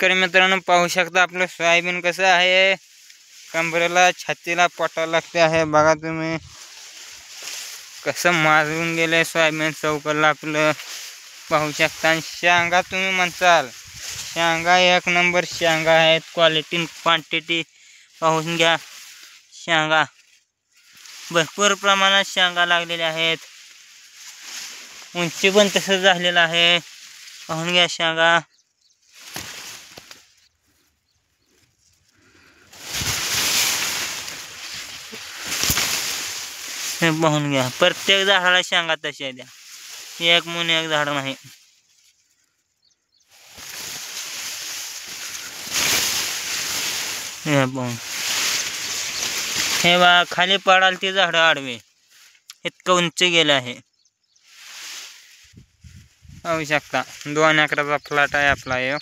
शेतकरी मित्रांनो पाहू शकता आपलं सोयाबीन कसं आहे, कंबरेला छातीला पोटाला लागते आहे। बघा तुम्ही कसं मारून गेले सोयाबीन चौकला आपलं पाहू शकता। शेंगा तुम्ही म्हणताल शेंगा एक नंबर शेंगा आहेत, क्वालिटी क्वांटिटी पाहून घ्या। शेंगा भरपूर प्रमाणात शेंगा लागलेल्या आहेत, उंची पण तसं झालेलं आहे, पाहून घ्या शेंगा। हे पाहून घ्या, प्रत्येक झाडाला शेंगा तशा द्या, एक म्हणून एक झाड नाही। हे पाहून हे बा खाली पडाल ते झाड आडवे इतकं उंच गेलं आहे, पाहू शकता। 2 एकराचा फ्लॅट आहे आपला हे।